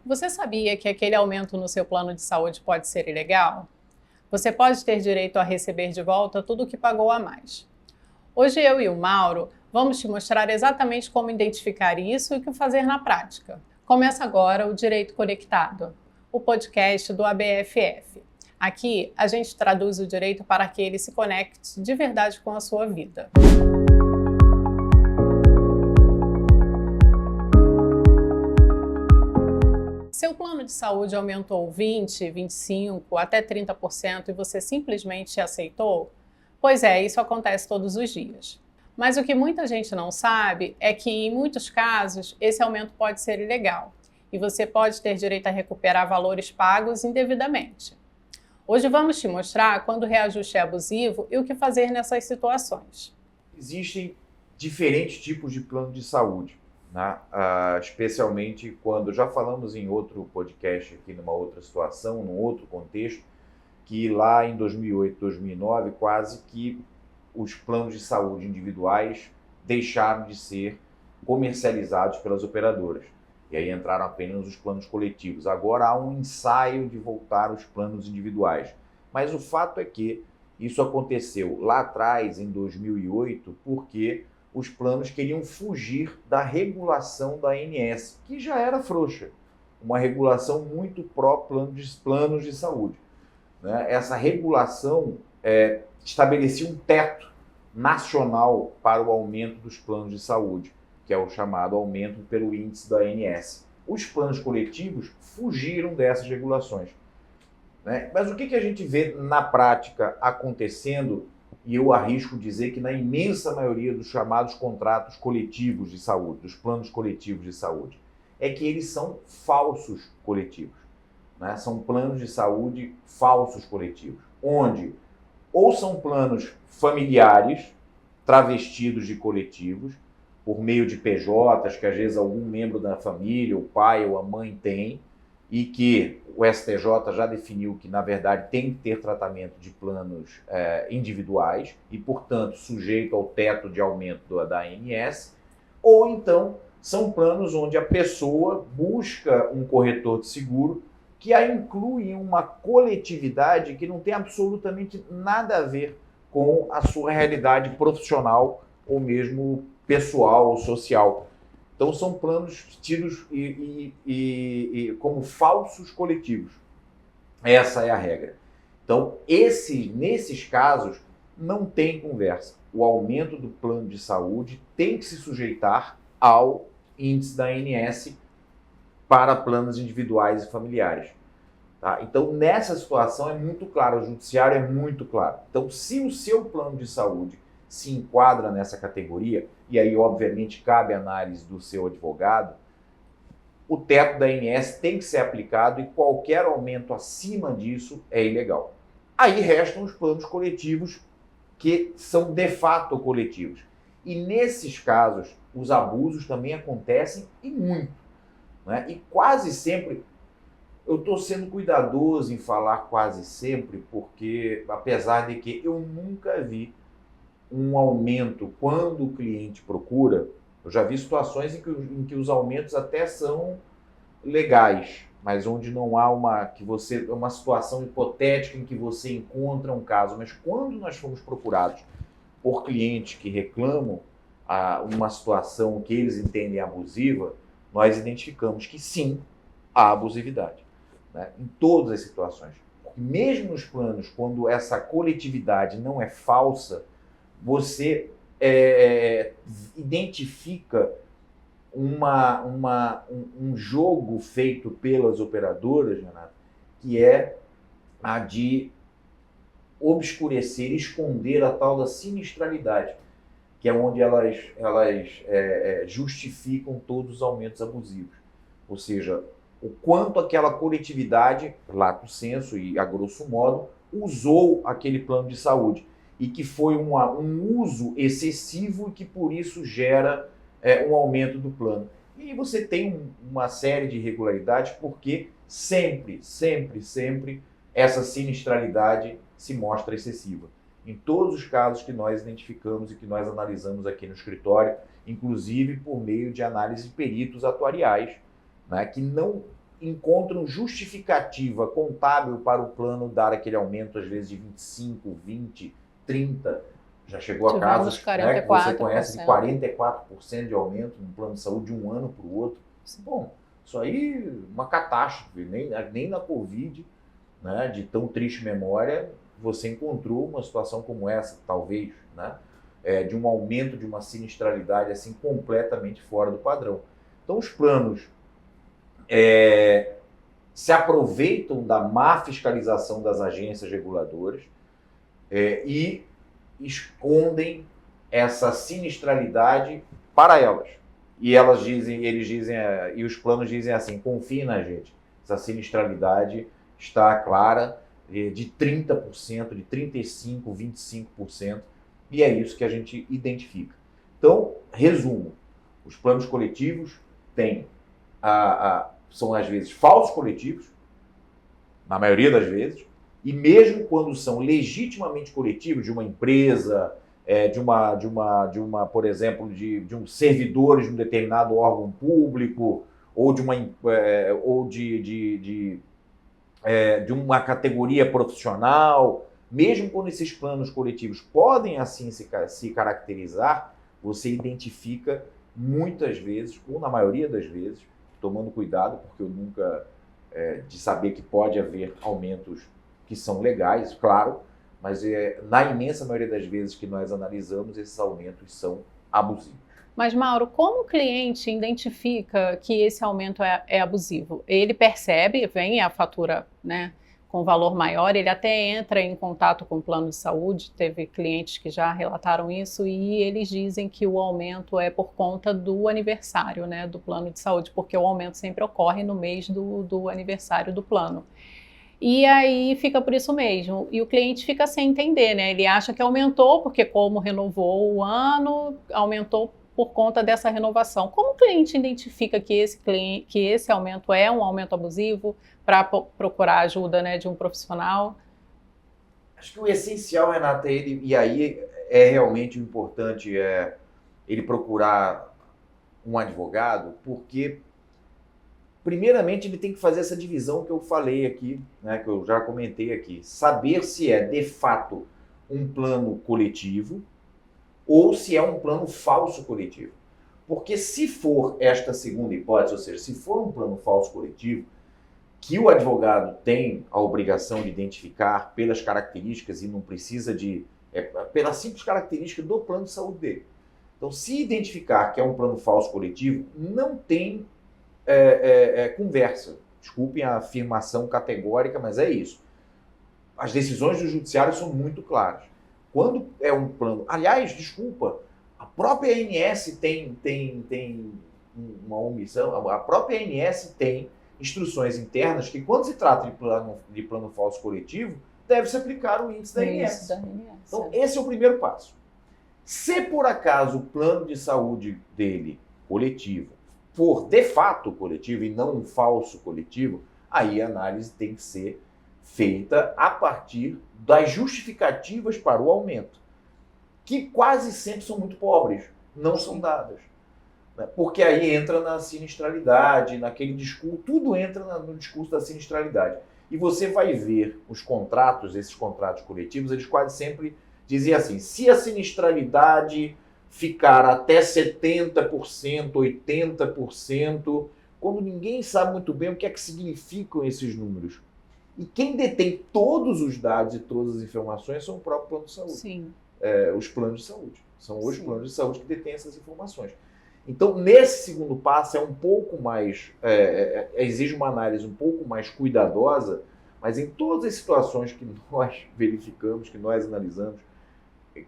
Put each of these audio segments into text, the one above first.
Você sabia que aquele aumento no seu plano de saúde pode ser ilegal? Você pode ter direito a receber de volta tudo o que pagou a mais. Hoje eu e o Mauro vamos te mostrar exatamente como identificar isso e o que fazer na prática. Começa agora o Direito Conectado, o podcast do ABFF. Aqui a gente traduz o direito para que ele se conecte de verdade com a sua vida. Seu plano de saúde aumentou 20, 25, até 30% e você simplesmente aceitou? Pois é, isso acontece todos os dias. Mas o que muita gente não sabe é que, em muitos casos, esse aumento pode ser ilegal e você pode ter direito a recuperar valores pagos indevidamente. Hoje vamos te mostrar quando o reajuste é abusivo e o que fazer nessas situações. Existem diferentes tipos de plano de saúde, né? Especialmente quando já falamos em outro podcast aqui, numa outra situação, num outro contexto, que lá em 2008, 2009, quase que os planos de saúde individuais deixaram de ser comercializados pelas operadoras. E aí entraram apenas os planos coletivos. Agora há um ensaio de voltar aos planos individuais. Mas o fato é que isso aconteceu lá atrás, em 2008, porque os planos queriam fugir da regulação da ANS, que já era frouxa, uma regulação muito pró-planos de saúde, né? Essa regulação estabelecia um teto nacional para o aumento dos planos de saúde, que é o chamado aumento pelo índice da ANS. Os planos coletivos fugiram dessas regulações, né? Mas o que a gente vê na prática acontecendo, e eu arrisco dizer que na imensa maioria dos chamados contratos coletivos de saúde, dos planos coletivos de saúde, é que eles são falsos coletivos, né? São planos de saúde falsos coletivos, onde ou são planos familiares travestidos de coletivos, por meio de PJs, que às vezes algum membro da família, o pai ou a mãe tem, e que o STJ já definiu que, na verdade, tem que ter tratamento de planos individuais e, portanto, sujeito ao teto de aumento da ANS, ou então são planos onde a pessoa busca um corretor de seguro que a inclui em uma coletividade que não tem absolutamente nada a ver com a sua realidade profissional ou mesmo pessoal ou social. Então são planos tidos como falsos coletivos. Essa é a regra. Então, nesses casos, não tem conversa. O aumento do plano de saúde tem que se sujeitar ao índice da ANS para planos individuais e familiares. Tá? Então, nessa situação é muito claro, o judiciário é muito claro. Então, se o seu plano de saúde se enquadra nessa categoria, e aí, obviamente, cabe a análise do seu advogado, o teto da ANS tem que ser aplicado e qualquer aumento acima disso é ilegal. Aí restam os planos coletivos, que são de fato coletivos. E nesses casos, os abusos também acontecem e muito, né? E quase sempre, eu estou sendo cuidadoso em falar quase sempre, porque apesar de que eu nunca vi um aumento quando o cliente procura, eu já vi situações em que os aumentos até são legais, mas onde não há uma situação hipotética em que você encontra um caso. Mas quando nós fomos procurados por clientes que reclamam uma situação que eles entendem abusiva, nós identificamos que sim, há abusividade, né? Em todas as situações. Mesmo nos planos, quando essa coletividade não é falsa, você identifica um jogo feito pelas operadoras, Renato, que é a de obscurecer, esconder a tal da sinistralidade, que é onde elas justificam todos os aumentos abusivos. Ou seja, o quanto aquela coletividade, lato sensu e a grosso modo, usou aquele plano de saúde e que foi um uso excessivo e que por isso gera um aumento do plano. E você tem uma série de irregularidades porque sempre essa sinistralidade se mostra excessiva. Em todos os casos que nós identificamos e que nós analisamos aqui no escritório, inclusive por meio de análise de peritos atuariais, né, que não encontram justificativa contábil para o plano dar aquele aumento, às vezes, de 25, 20, 30. Já chegou a casos, né, que você conhece de 44% de aumento no plano de saúde de um ano para o outro. Bom, isso aí uma catástrofe. Nem na Covid, né, de tão triste memória, você encontrou uma situação como essa, talvez, né, de um aumento de uma sinistralidade assim completamente fora do padrão. Então, os planos se aproveitam da má fiscalização das agências reguladoras e escondem essa sinistralidade para elas. E e os planos dizem assim: confiem na gente. Essa sinistralidade está clara, de 30%, de 35%, 25%, e é isso que a gente identifica. Então, resumo: os planos coletivos são às vezes falsos coletivos, na maioria das vezes, e mesmo quando são legitimamente coletivos de uma empresa, por exemplo, de um servidores de um determinado órgão público ou de uma categoria profissional, mesmo quando esses planos coletivos podem assim se caracterizar, você identifica muitas vezes, ou na maioria das vezes, tomando cuidado, porque eu nunca, de saber que pode haver aumentos que são legais, claro, mas na imensa maioria das vezes que nós analisamos, esses aumentos são abusivos. Mas, Mauro, como o cliente identifica que esse aumento é abusivo? Ele percebe, vem a fatura, né, com valor maior, ele até entra em contato com o plano de saúde, teve clientes que já relataram isso, e eles dizem que o aumento é por conta do aniversário, né, do plano de saúde, porque o aumento sempre ocorre no mês do aniversário do plano. E aí fica por isso mesmo, e o cliente fica sem entender, né, ele acha que aumentou, porque como renovou o ano, aumentou por conta dessa renovação. Como o cliente identifica que esse aumento é um aumento abusivo, para procurar ajuda, né, de um profissional? Acho que o essencial, Renata, e aí é realmente importante ele procurar um advogado, porque primeiramente ele tem que fazer essa divisão que eu falei aqui, né, que eu já comentei aqui, saber se é de fato um plano coletivo ou se é um plano falso coletivo. Porque se for esta segunda hipótese, ou seja, se for um plano falso coletivo, que o advogado tem a obrigação de identificar pelas características e não precisa pela simples característica do plano de saúde dele. Então, se identificar que é um plano falso coletivo, não tem conversa. Desculpem a afirmação categórica, mas é isso. As decisões do judiciário são muito claras. Quando é um plano... Aliás, desculpa, a própria ANS tem uma omissão, a própria ANS tem instruções internas que, quando se trata de plano falso coletivo, deve se aplicar o índice da ANS. Então, esse é o primeiro passo. Se por acaso o plano de saúde dele, coletivo, for de fato coletivo e não um falso coletivo, aí a análise tem que ser feita a partir das justificativas para o aumento, que quase sempre são muito pobres, não são dadas. Porque aí entra na sinistralidade, naquele discurso, tudo entra no discurso da sinistralidade. E você vai ver os contratos, esses contratos coletivos, eles quase sempre dizem assim: se a sinistralidade ficar até 70%, 80%, quando ninguém sabe muito bem o que é que significam esses números. E quem detém todos os dados e todas as informações são o próprio plano de saúde. Sim. Os planos de saúde. São os planos de saúde que detêm essas informações. Então, nesse segundo passo, é um pouco mais, exige uma análise um pouco mais cuidadosa, mas em todas as situações que nós verificamos, que nós analisamos,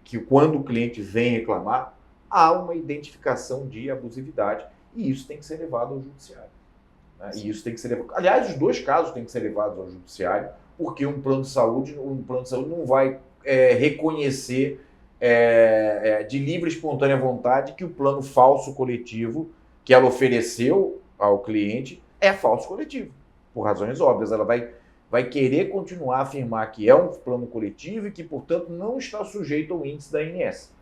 que quando o cliente vem reclamar, há uma identificação de abusividade, e isso tem que ser levado ao judiciário. Né? E isso tem que ser levado... Aliás, os dois casos têm que ser levados ao judiciário, porque um plano de saúde não vai reconhecer de livre e espontânea vontade que o plano falso coletivo que ela ofereceu ao cliente é falso coletivo, por razões óbvias. Ela vai querer continuar a afirmar que é um plano coletivo e que, portanto, não está sujeito ao índice da ANS,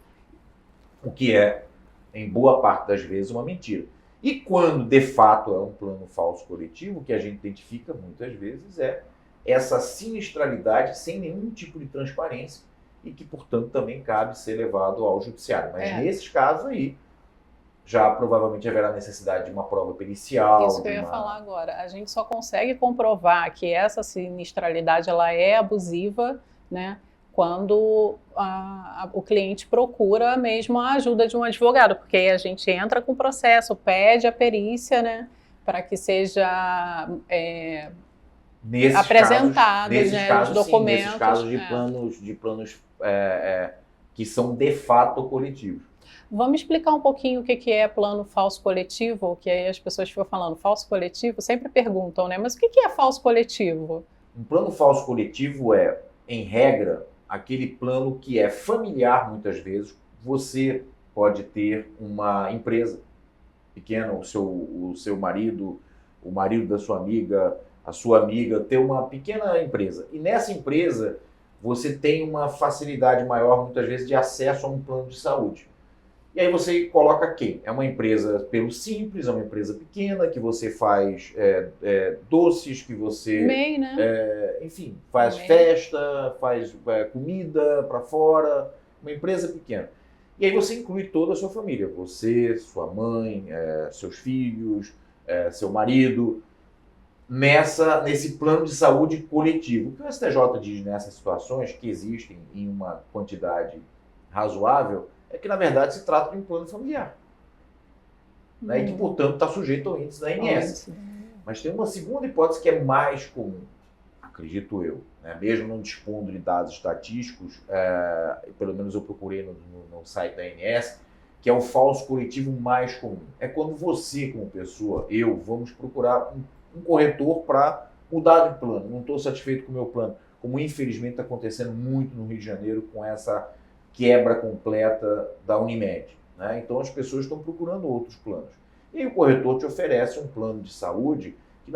o que é, em boa parte das vezes, uma mentira. E quando, de fato, é um plano falso coletivo, o que a gente identifica muitas vezes é essa sinistralidade sem nenhum tipo de transparência e que, portanto, também cabe ser levado ao judiciário. Mas nesses casos aí, já provavelmente haverá necessidade de uma prova pericial. Isso que eu ia falar agora. A gente só consegue comprovar que essa sinistralidade ela é abusiva, né, quando o cliente procura mesmo a ajuda de um advogado, porque aí a gente entra com o processo, pede a perícia, né, para que seja apresentado, né, os documentos. Nesses casos de planos que são de fato coletivos. Vamos explicar um pouquinho o que é plano falso coletivo, que aí as pessoas ficam falando falso coletivo, sempre perguntam, né? Mas o que é falso coletivo? Um plano falso coletivo é, em regra, aquele plano que é familiar muitas vezes. Você pode ter uma empresa pequena, o seu marido, o marido da sua amiga, a sua amiga, ter uma pequena empresa. E nessa empresa você tem uma facilidade maior muitas vezes de acesso a um plano de saúde. E aí você coloca quem? É uma empresa pelo Simples, é uma empresa pequena, que você faz doces, que você... MEI, né? Enfim, faz festa, faz comida para fora, uma empresa pequena. E aí você inclui toda a sua família, você, sua mãe, seus filhos, seu marido, nesse plano de saúde coletivo. O que o STJ diz nessas situações, que existem em uma quantidade razoável, é que, na verdade, se trata de um plano familiar. Né? E que, portanto, está sujeito ao índice da ANS. Mas tem uma segunda hipótese que é mais comum, acredito eu, né? Mesmo não dispondo de dados estatísticos, pelo menos eu procurei no site da ANS, que é o falso coletivo mais comum. É quando você, como pessoa, vamos procurar um corretor para mudar de plano. Não estou satisfeito com o meu plano, como infelizmente está acontecendo muito no Rio de Janeiro com essa quebra completa da Unimed. Né? Então as pessoas estão procurando outros planos. E aí o corretor te oferece um plano de saúde que,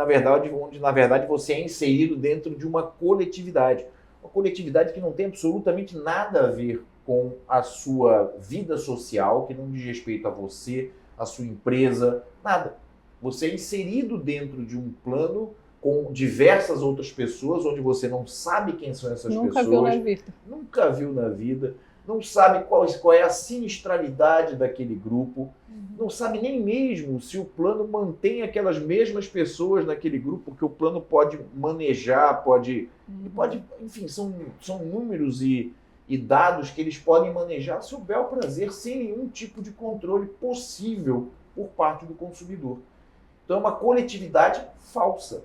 onde na verdade você é inserido dentro de uma coletividade. Uma coletividade que não tem absolutamente nada a ver com a sua vida social, que não diz respeito a você, a sua empresa, nada. Você é inserido dentro de um plano com diversas outras pessoas, onde você não sabe quem são essas pessoas. Nunca viu na vida. Nunca viu na vida. Não sabe qual é a sinistralidade daquele grupo, não sabe nem mesmo se o plano mantém aquelas mesmas pessoas naquele grupo, porque o plano pode manejar, enfim, são números e dados que eles podem manejar se houver o prazer, sem nenhum tipo de controle possível por parte do consumidor. Então é uma coletividade falsa.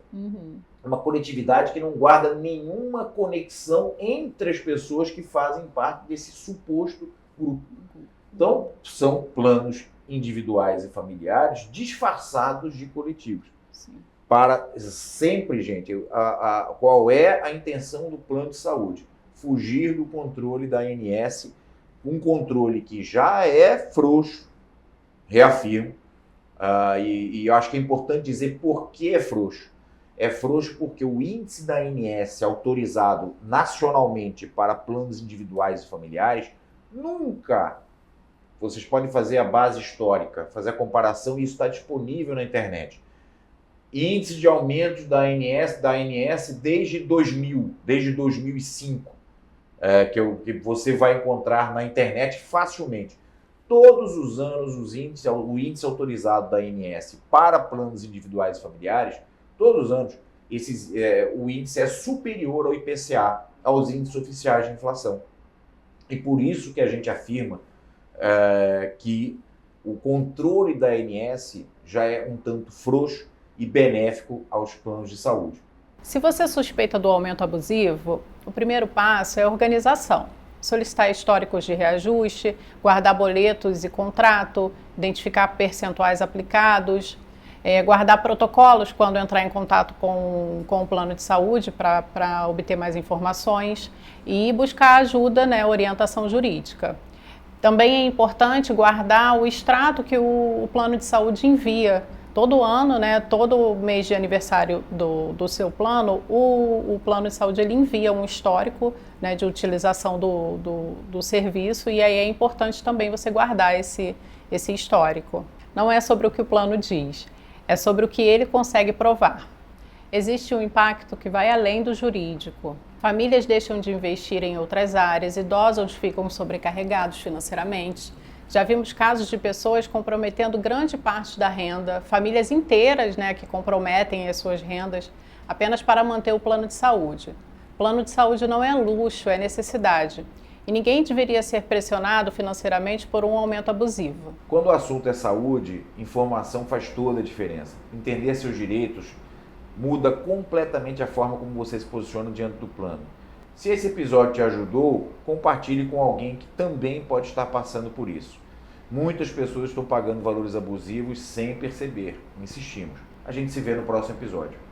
É uma coletividade que não guarda nenhuma conexão entre as pessoas que fazem parte desse suposto grupo. Então, são planos individuais e familiares disfarçados de coletivos. Sim. Para sempre, gente, qual é a intenção do plano de saúde? Fugir do controle da ANS, um controle que já é frouxo, reafirmo, e eu acho que é importante dizer por que é frouxo. É frouxo porque o índice da ANS autorizado nacionalmente para planos individuais e familiares nunca, vocês podem fazer a base histórica, fazer a comparação, e isso está disponível na internet. Índice de aumento da ANS desde 2000, desde 2005, que você vai encontrar na internet facilmente. Todos os anos o índice autorizado da ANS para planos individuais e familiares, todos os anos, o índice é superior ao IPCA, aos índices oficiais de inflação. E por isso que a gente afirma que o controle da ANS já é um tanto frouxo e benéfico aos planos de saúde. Se você suspeita do aumento abusivo, o primeiro passo é a organização. Solicitar históricos de reajuste, guardar boletos e contrato, identificar percentuais aplicados, guardar protocolos quando entrar em contato com o plano de saúde para obter mais informações e buscar ajuda, orientação jurídica. Também é importante guardar o extrato que o plano de saúde envia. Todo ano, todo mês de aniversário do seu plano, o plano de saúde ele envia um histórico de utilização do serviço, e aí é importante também você guardar esse histórico. não é sobre o que o plano diz, é sobre o que ele consegue provar. Existe um impacto que vai além do jurídico. Famílias deixam de investir em outras áreas, idosos ficam sobrecarregados financeiramente. Já vimos casos de pessoas comprometendo grande parte da renda, famílias inteiras, né, que comprometem as suas rendas apenas para manter o plano de saúde. Plano de saúde não é luxo, é necessidade. E ninguém deveria ser pressionado financeiramente por um aumento abusivo. Quando o assunto é saúde, informação faz toda a diferença. Entender seus direitos muda completamente a forma como você se posiciona diante do plano. Se esse episódio te ajudou, compartilhe com alguém que também pode estar passando por isso. Muitas pessoas estão pagando valores abusivos sem perceber. Insistimos. A gente se vê no próximo episódio.